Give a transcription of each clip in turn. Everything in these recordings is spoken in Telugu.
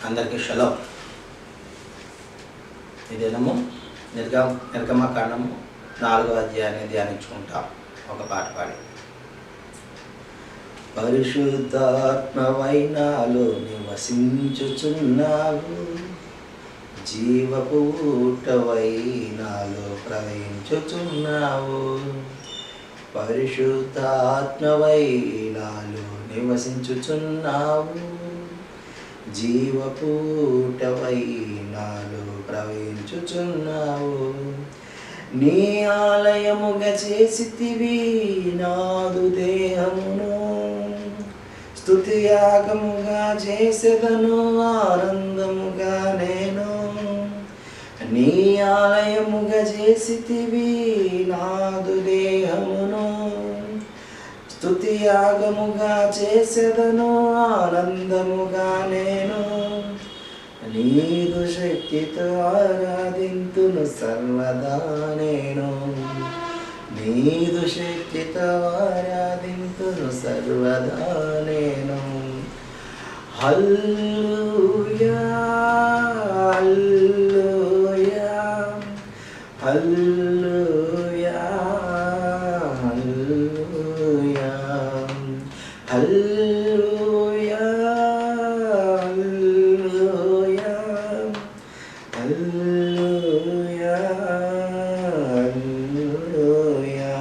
అందరికీ షలో. ఈ దినము నిర్గమకాండము 4వ అధ్యాయాన్ని ధ్యానించుకుంటాం ఒక పాట పాడి. పరిశుద్ధాత్మవైనాలో నివసించుచున్నావు, జీవపు ఊటవైనాలో ప్రవహించుచున్నావు. పరిశుద్ధాత్మవైనాలో నివసించుచున్నావు, జీవపూటవైనాలో ప్రవహించుచున్నావు. నీ ఆలయముగా చేసితివి నాదు దేహమును, స్తుతియాగముగా చేసెదను ఆనందముగా నేను. నీ ఆలయముగా చేసితివి నాదు దేహమును, స్తుతియాగముగా చేసెదను ఆనందముగా నేను. నీదు శక్తితో ఆరాధింతును సర్వదా నేను, నీదు శక్తితో ఆరాధింతును సర్వదా నేను. హల్లెలూయా హల్లెలూయా హల్లెలూయా హల్లెలూయా హల్లెలూయా హల్లెలూయా హల్లెలూయా.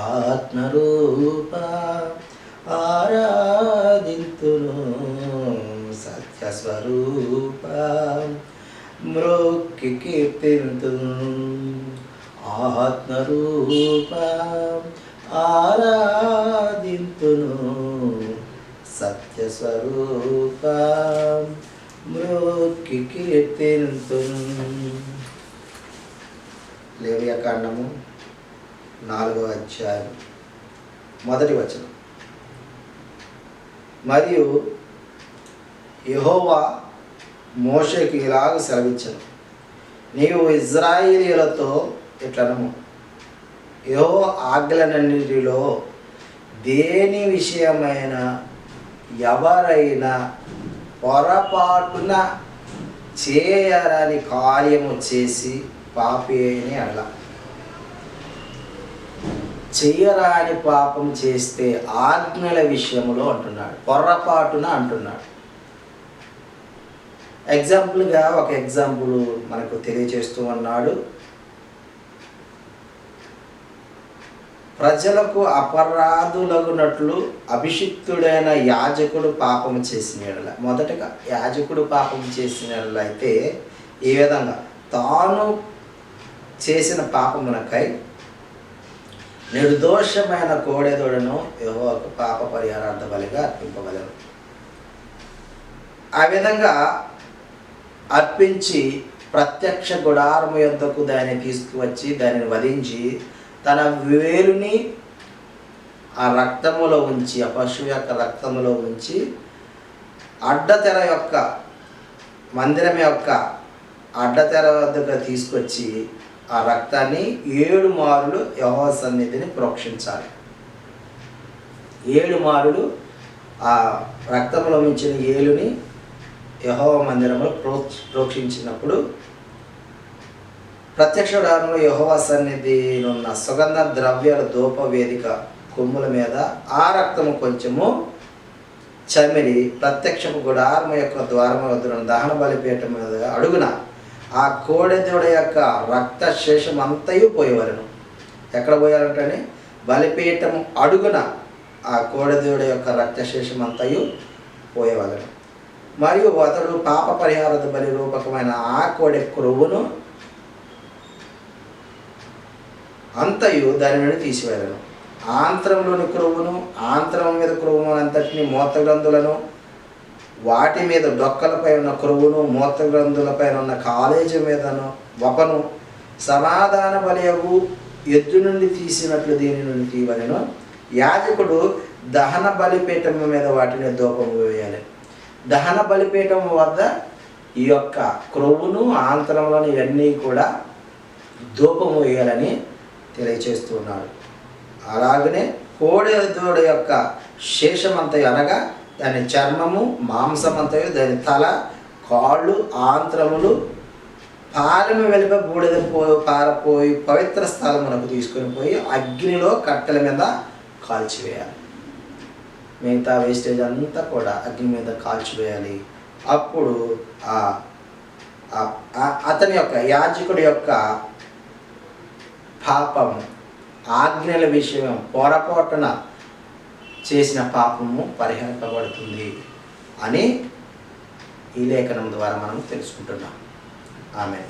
ఆత్మరూప ఆరాధింతును, సత్యస్వరూప మ్రొక్కి కీర్తింతును. ఆత్మరూప ఆరాధింతును, సత్యస్వరూప మ్రొక్కి కీర్తింతును. లేవియాకాండము 4వ అధ్యాయం 1వ వచనం. మరియు యెహోవా మోషేకు ఇలాగ సెలవిచ్చెను, నీవు ఇశ్రాయేలీయులతో ఇట్లనము, యెహోవా ఆజ్ఞలన్నిటిలో దేని విషయమైన ఎవరైనా పొరపాటున చేయరాని కార్యము చేసి పాపి అని అడల, చెయ్యరాని పాపం చేస్తే ఆజ్ఞల విషయంలో అంటున్నాడు, పొరపాటున అంటున్నాడు. ఎగ్జాంపుల్గా ఒక ఎగ్జాంపుల్ మనకు తెలియజేస్తూ ఉన్నాడు. ప్రజలకు అపరాధులగునట్లు అభిషిక్తుడైన యాజకుడు పాపము చేసిన యెడల, మొదటగా యాజకుడు పాపం చేసిన యెడల అయితే ఈ విధంగా తాను చేసిన పాపమునకై నిర్దోషమైన కోడెదూడను యెహోవాకు పాప పరిహారార్థ బలిగా అర్పింపవలెను. ఆ విధంగా అర్పించి ప్రత్యక్ష గుడారము యొద్దకు దాన్ని తీసుకువచ్చి దానిని వధించి తన వేలుని ఆ రక్తములో ఉంచి, ఆ పశువు యొక్క రక్తములో ఉంచి అడ్డతెర యొక్క మందిరం యొక్క అడ్డతెర వద్దకు తీసుకొచ్చి ఆ రక్తాన్ని 7 మారులు యెహోవా సన్నిధిని ప్రోక్షించాలి. 7 మారులు ఆ రక్తంలో ఉంచిన ఏలుని యెహోవా మందిరంలో ప్రోక్షించినప్పుడు ప్రత్యక్ష గుడారంలో యెహోవా సన్నిధి ఉన్న సుగంధ ద్రవ్యాల ధూప వేదిక కొమ్ముల మీద ఆ రక్తము కొంచెము చమిరి ప్రత్యక్ష గుడారం యొక్క ద్వారం వద్ద దహన బలిపీఠం మీద అడుగున ఆ కోడెదూడ యొక్క రక్త శేషం అంతయు పోయేవారును. ఎక్కడ పోయాలంటే బలిపీఠం అడుగున ఆ కోడెదూడ యొక్క రక్త శేషం అంతయు పోయేవాళ్ళను. మరియు అతడు పాప పరిహార బలి రూపకమైన ఆ కోడె క్రొవ్వును అంతయు దాని నుండి తీసివేయలను. ఆంత్రంలోని క్రొవ్వును, ఆంత్రం మీద క్రొవ్వును అంతటిని, మూత్రగ్రంథులను, వాటి మీద డొక్కలపై ఉన్న క్రొవ్వును, మూత్రగ్రంథులపై ఉన్న కాలేజీ మీదను వపను సమాధాన బలియగు ఎద్దు నుండి తీసినట్లు దీని నుండి తీయవలెను. యాజకుడు దహన బలిపీఠం మీద వాటిని ధూపము వేయాలి. దహన బలిపీఠం వద్ద ఈ యొక్క క్రొవ్వును, ఆంత్రంలోని ఇవన్నీ కూడా ధూపము వేయాలని తెలియచేస్తున్నాడు. అలాగనే కోడెదూడ యొక్క శేషమంత అనగా దాని చర్మము, మాంసమంతయు, దాని తల, కాళ్ళు, ఆంత్రములు పాలెము వెలుప బూడిద పారపోయి పవిత్ర స్థలమునకు తీసుకొని పోయి అగ్నిలో కట్టెల మీద కాల్చివేయాలి. మిగతా వేస్టేజ్ అంతా కూడా అగ్ని మీద కాల్చివేయాలి. అప్పుడు అతని యొక్క యాజకుడి యొక్క పాపము, ఆజ్ఞల విషయం పొరపాటున చేసిన పాపము పరిహరింపబడుతుంది అని ఈ లేఖనం ద్వారా మనం తెలుసుకుంటున్నాం. ఆమేన్.